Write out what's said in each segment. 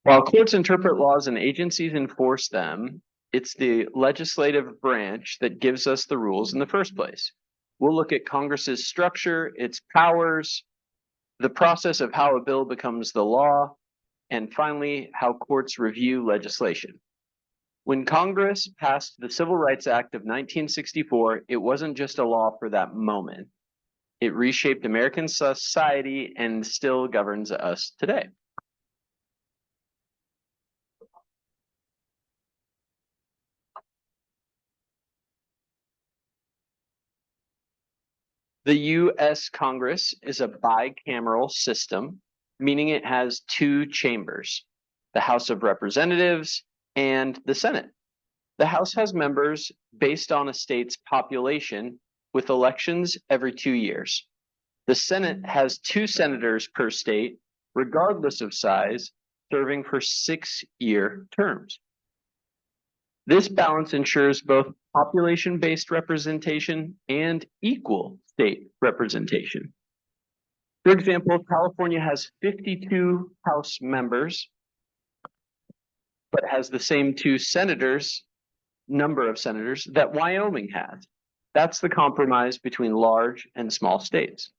While courts interpret laws and agencies enforce them, it's the legislative branch that gives us the rules in the first place. We'll look at Congress's structure, its powers, the process of how a bill becomes the law, and finally, how courts review legislation. When Congress passed the Civil Rights Act of 1964, it wasn't just a law for that moment. It reshaped American society and still governs us today. The US Congress is a bicameral system, meaning it has two chambers, the House of Representatives and the Senate. The House has members based on a state's population with elections every 2 years. The Senate has 2 senators per state, regardless of size, serving for 6-year terms. This balance ensures both population-based representation and equal state representation. For example, California has 52 House members, but has the same 2 number of senators that Wyoming has. That's the compromise between large and small states.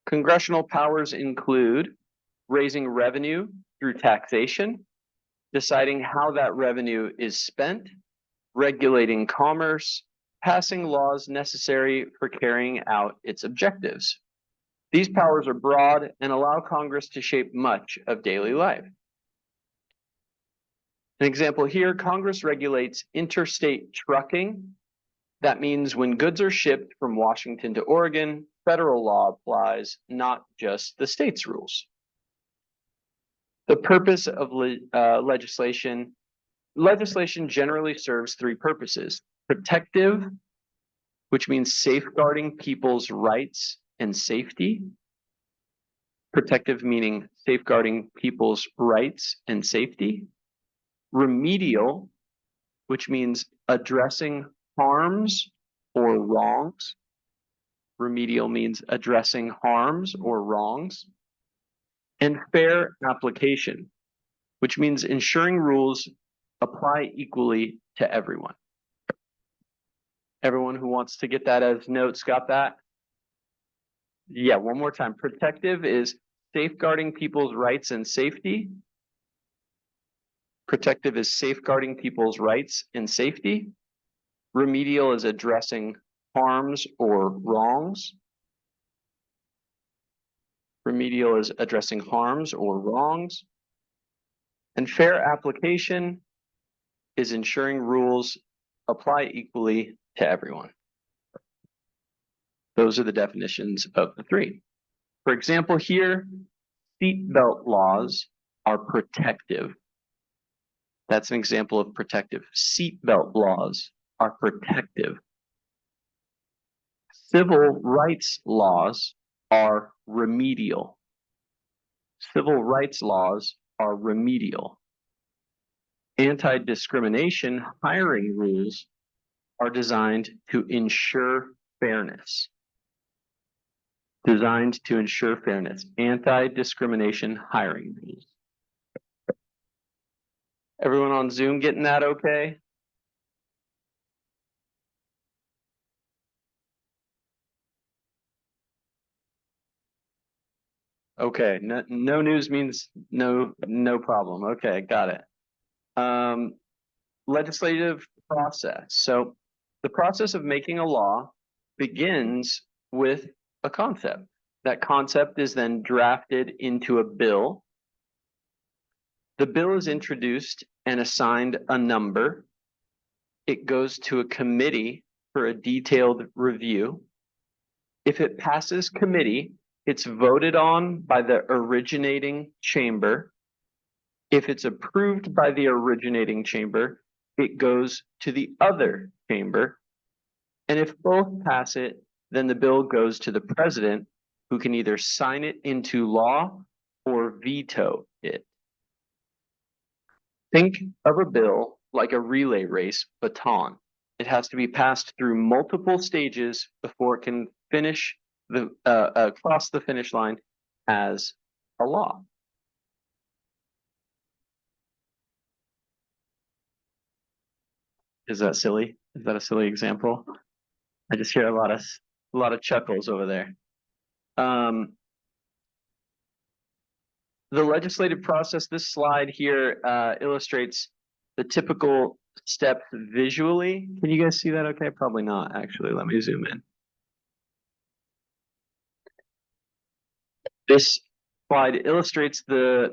Congressional powers include raising revenue through taxation, deciding how that revenue is spent, regulating commerce, passing laws necessary for carrying out its objectives. These powers are broad and allow Congress to shape much of daily life. An example here, Congress regulates interstate trucking. That means when goods are shipped from Washington to Oregon, federal law applies, not just the state's rules. The purpose of legislation generally serves 3 purposes. Protective, which means safeguarding people's rights and safety. Protective meaning safeguarding people's rights and safety. Remedial, which means addressing harms or wrongs. Remedial means addressing harms or wrongs. And fair application, which means ensuring rules apply equally to everyone. Everyone who wants to get that as notes got that? Yeah, one more time. Protective is safeguarding people's rights and safety. Protective is safeguarding people's rights and safety. Remedial is addressing harms or wrongs. Remedial is addressing harms or wrongs. And fair application is ensuring rules apply equally to everyone. Those are the definitions of the 3. For example, here, seatbelt laws are protective. That's an example of protective. Seatbelt laws are protective. Civil rights laws are remedial. Civil rights laws are remedial. Anti-discrimination hiring rules are designed to ensure fairness. Designed to ensure fairness. Anti-discrimination hiring rules. Everyone on Zoom getting that okay? Okay, no news means no problem. Okay, got it. Legislative process. So the process of making a law begins with a concept. That concept is then drafted into a bill. The bill is introduced and assigned a number. It goes to a committee for a detailed review. If it passes committee, it's voted on by the originating chamber. If it's approved by the originating chamber, it goes to the other chamber. And if both pass it, then the bill goes to the president, who can either sign it into law or veto it. Think of a bill like a relay race baton. It has to be passed through multiple stages before it can finish cross the finish line as a law. Is that silly? Is that a silly example? I just hear a lot of chuckles over there. The legislative process, this slide here illustrates the typical steps visually. Can you guys see that okay? Probably not, actually. Let me zoom in. This slide illustrates the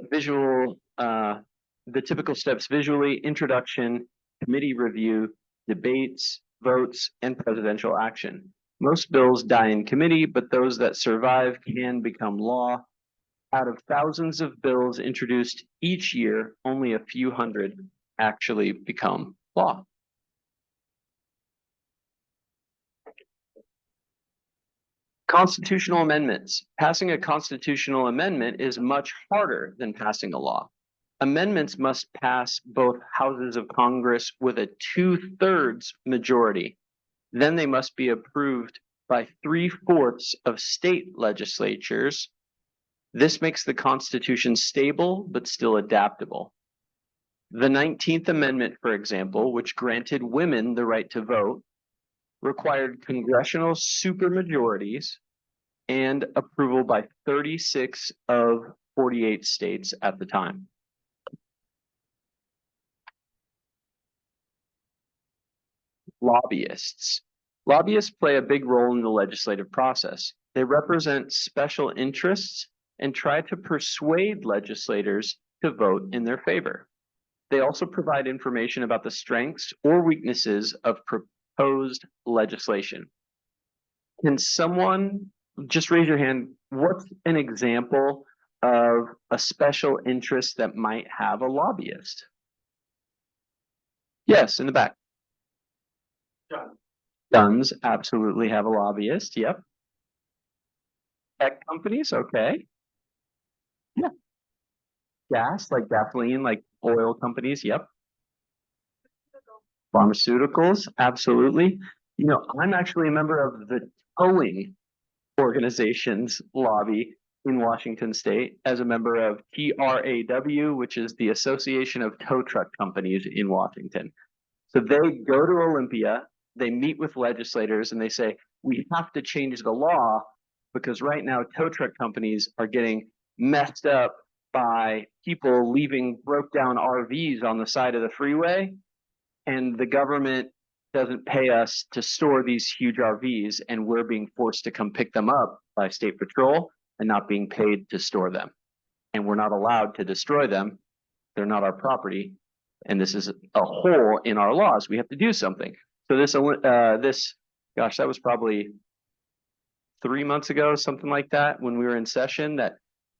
typical steps visually: introduction, committee review, debates, votes, and presidential action. Most bills die in committee, but those that survive can become law. Out of thousands of bills introduced each year, only a few hundred actually become law. Constitutional amendments. Passing a constitutional amendment is much harder than passing a law. Amendments must pass both houses of Congress with a 2/3 majority. Then they must be approved by 3/4 of state legislatures. This makes the Constitution stable but still adaptable. The 19th Amendment, for example, which granted women the right to vote, required congressional supermajorities and approval by 36 of 48 states at the time. Lobbyists. Lobbyists play a big role in the legislative process. They represent special interests and try to persuade legislators to vote in their favor. They also provide information about the strengths or weaknesses of proposed legislation. Can someone just raise your hand? What's an example of a special interest that might have a lobbyist? Yes, in the back. Guns absolutely have a lobbyist. Yep. Tech companies, okay. Yeah. Gas, like gasoline, like oil companies. Yep. Pharmaceuticals, absolutely. You know, I'm actually a member of the towing organization's lobby in Washington State as a member of TRAW, which is the Association of Tow Truck Companies in Washington. So they go to Olympia, they meet with legislators, and they say, we have to change the law because right now tow truck companies are getting messed up by people leaving broke down RVs on the side of the freeway, and the government doesn't pay us to store these huge RVs, and we're being forced to come pick them up by state patrol and not being paid to store them. And we're not allowed to destroy them. They're not our property. And this is a hole in our laws. We have to do something. So gosh, that was probably 3 months ago, something like that, when we were in session, that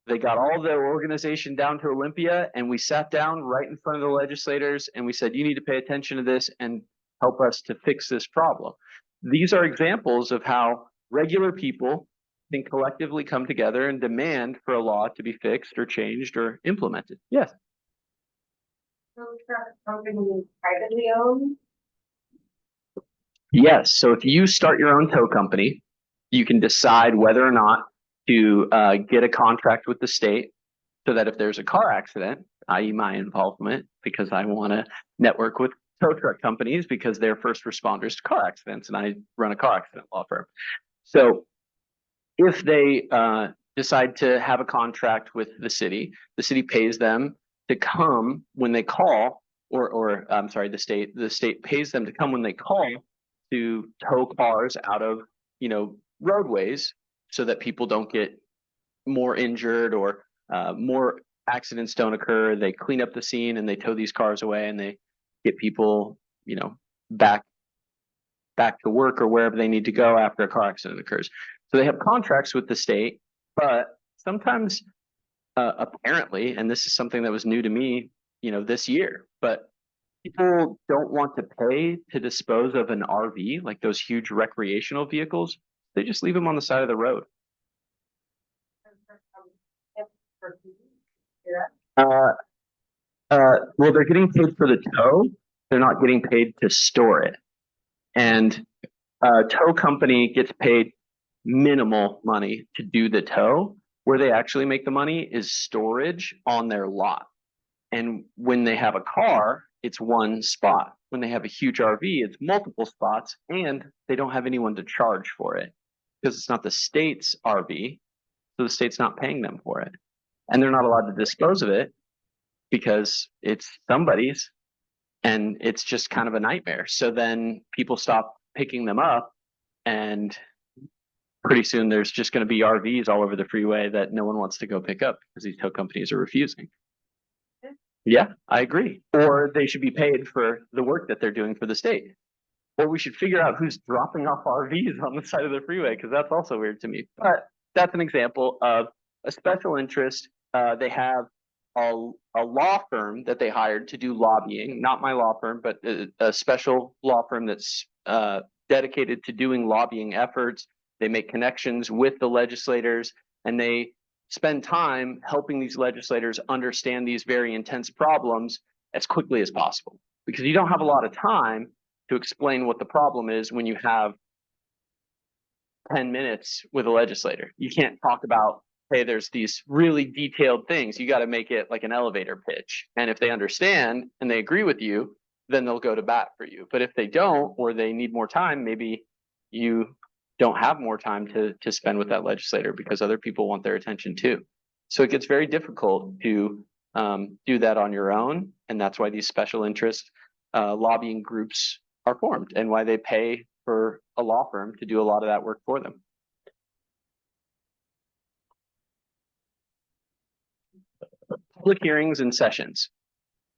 they got all their organization down to Olympia, and we sat down right in front of the legislators and we said, you need to pay attention to this and help us to fix this problem. These are examples of how regular people can collectively come together and demand for a law to be fixed or changed or implemented. Yes. Tow truck company privately owned? Yes. So if you start your own tow company, you can decide whether or not to get a contract with the state so that if there's a car accident, i.e. my involvement, because I want to network with tow truck companies because they're first responders to car accidents, and I run a car accident law firm. So if they decide to have a contract with the city pays them to come when they call, or I'm sorry, the state pays them to come when they call to tow cars out of, roadways so that people don't get more injured or more accidents don't occur. They clean up the scene and they tow these cars away and they get people, back to work or wherever they need to go after a car accident occurs. So they have contracts with the state, but sometimes apparently, and this is something that was new to me, this year, but people don't want to pay to dispose of an RV, like those huge recreational vehicles. They just leave them on the side of the road. Well, they're getting paid for the tow. They're not getting paid to store it. And a tow company gets paid minimal money to do the tow, Where they actually make the money is storage on their lot. And when they have a car, it's one spot. When they have a huge RV, it's multiple spots, and they don't have anyone to charge for it because it's not the state's RV, so the state's not paying them for it. And they're not allowed to dispose of it because it's somebody's, and it's just kind of a nightmare. So then people stop picking them up, and pretty soon there's just going to be RVs all over the freeway that no one wants to go pick up because these tow companies are refusing. Yeah, I agree. Or they should be paid for the work that they're doing for the state. Or we should figure out who's dropping off RVs on the side of the freeway, because that's also weird to me. But that's an example of a special interest. They have a law firm that they hired to do lobbying, not my law firm, but a special law firm that's dedicated to doing lobbying efforts. They make connections with the legislators, and they spend time helping these legislators understand these very intense problems as quickly as possible, because you don't have a lot of time to explain what the problem is when you have 10 minutes with a legislator. You can't talk about, hey, there's these really detailed things. You got to make it like an elevator pitch. And if they understand and they agree with you, then they'll go to bat for you. But if they don't, or they need more time, maybe you don't have more time to spend with that legislator because other people want their attention too. So it gets very difficult to do that on your own. And that's why these special interest lobbying groups are formed, and why they pay for a law firm to do a lot of that work for them. Public hearings and sessions.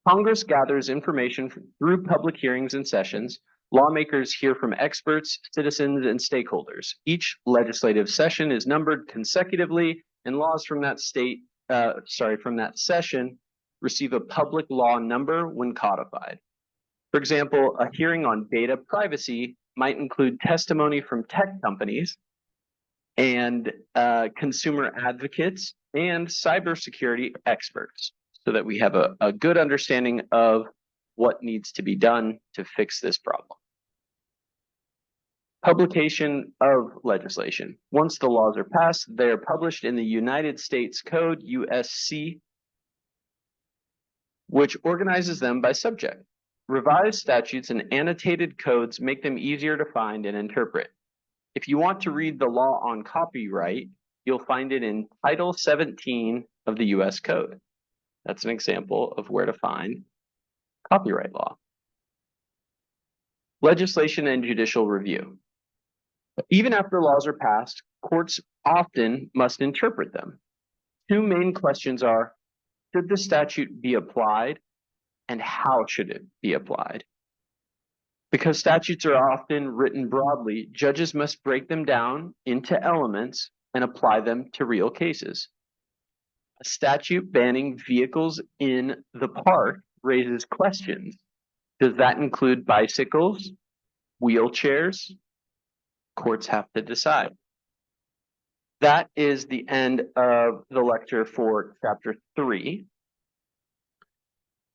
Congress gathers information through public hearings and sessions. Lawmakers hear from experts, citizens, and stakeholders. Each legislative session is numbered consecutively, and laws from that from that session receive a public law number when codified. For example, a hearing on data privacy might include testimony from tech companies and consumer advocates and cybersecurity experts, so that we have a good understanding of what needs to be done to fix this problem. Publication of legislation. Once the laws are passed, they are published in the United States Code, USC, which organizes them by subject. Revised statutes and annotated codes make them easier to find and interpret. If you want to read the law on copyright, you'll find it in Title 17 of the US Code. That's an example of where to find copyright law. Legislation and judicial review. Even after laws are passed, courts often must interpret them. Two main questions are, should the statute be applied, and how should it be applied? Because statutes are often written broadly, judges must break them down into elements and apply them to real cases. A statute banning vehicles in the park raises questions. Does that include bicycles, wheelchairs? Courts have to decide. That is the end of the lecture for chapter 3.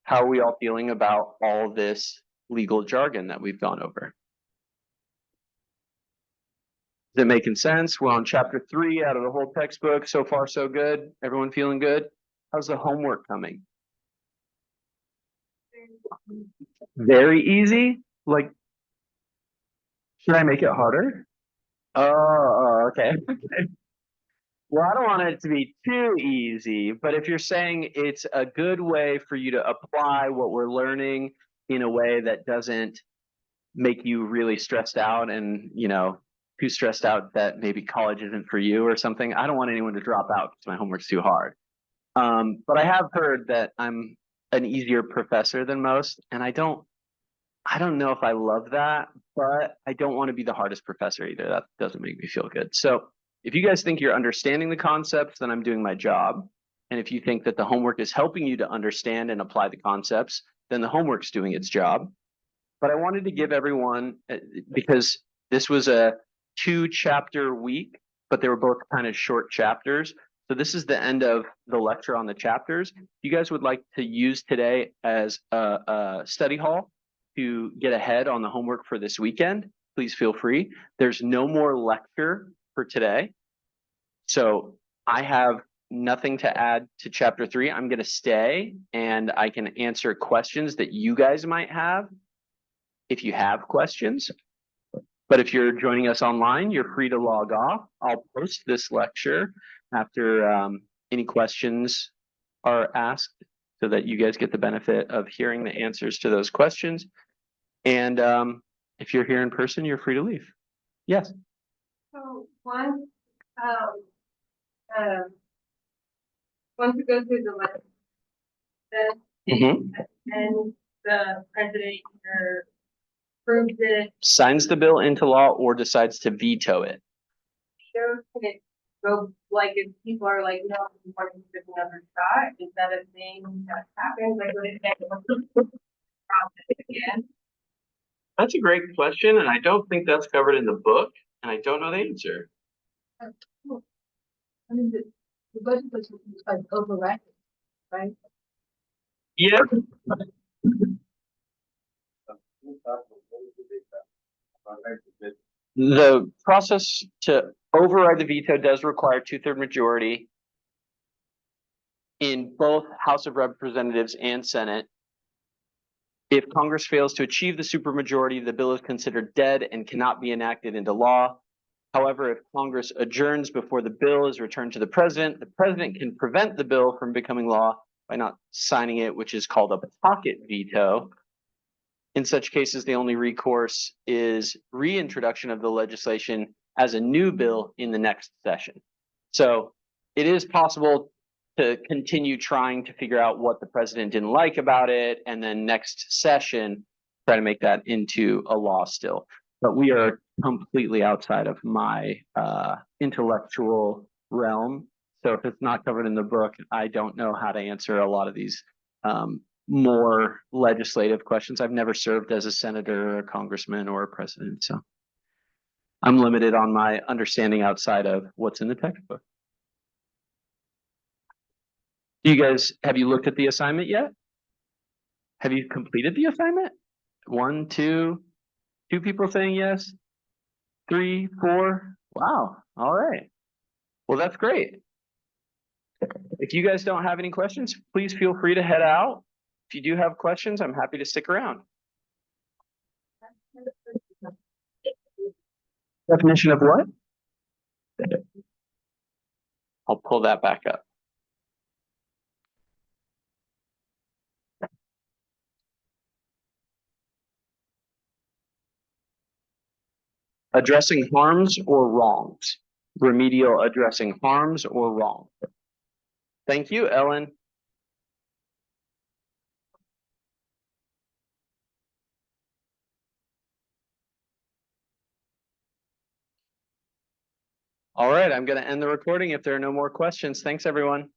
How are we all feeling about all this legal jargon that we've gone over? Is it making sense? We're on chapter 3 out of the whole textbook. So far, so good. Everyone feeling good? How's the homework coming? Very easy? Like, should I make it harder? Oh, okay. Well, I don't want it to be too easy, but if you're saying it's a good way for you to apply what we're learning in a way that doesn't make you really stressed out and, too stressed out that maybe college isn't for you or something, I don't want anyone to drop out because my homework's too hard. But I have heard that I'm an easier professor than most, and I don't know if I love that, but I don't want to be the hardest professor either. That doesn't make me feel good. So if you guys think you're understanding the concepts, then I'm doing my job. And if you think that the homework is helping you to understand and apply the concepts, then the homework's doing its job. But I wanted to give everyone, because this was a 2-chapter week, but they were both kind of short chapters. So this is the end of the lecture on the chapters. If you guys would like to use today as a study hall to get ahead on the homework for this weekend, please feel free. There's no more lecture for today. So I have nothing to add to chapter 3. I'm gonna stay and I can answer questions that you guys might have if you have questions. But if you're joining us online, you're free to log off. I'll post this lecture after any questions are asked so that you guys get the benefit of hearing the answers to those questions. And if you're here in person, you're free to leave. Yes. So once, once we go through the list, Mhm. and the president either approves it, Signs the bill into law or decides to veto it. can it go, like, if people are like, no, I'm going to give another shot, is that a thing that happens, like, would it get process again? That's a great question, and I don't think that's covered in the book, and I don't know the answer. I mean, the budget was like override, right? Yeah. The process to override the veto does require 2/3 majority in both House of Representatives and Senate. If Congress fails to achieve the supermajority, the bill is considered dead and cannot be enacted into law. However, if Congress adjourns before the bill is returned to the president can prevent the bill from becoming law by not signing it, which is called a pocket veto. In such cases, the only recourse is reintroduction of the legislation as a new bill in the next session. So it is possible to continue trying to figure out what the president didn't like about it, and then next session, try to make that into a law still. But we are completely outside of my intellectual realm. So if it's not covered in the book, I don't know how to answer a lot of these more legislative questions. I've never served as a senator or a congressman or a president, so I'm limited on my understanding outside of what's in the textbook. Have you looked at the assignment yet? Have you completed the assignment? 1, 2, 2 people saying yes, 3, 4. Wow. All right. Well, that's great. If you guys don't have any questions, please feel free to head out. If you do have questions, I'm happy to stick around. Definition of what? I'll pull that back up. Addressing harms or wrongs. Remedial addressing harms or wrongs. Thank you, Ellen. All right, I'm going to end the recording if there are no more questions. Thanks, everyone.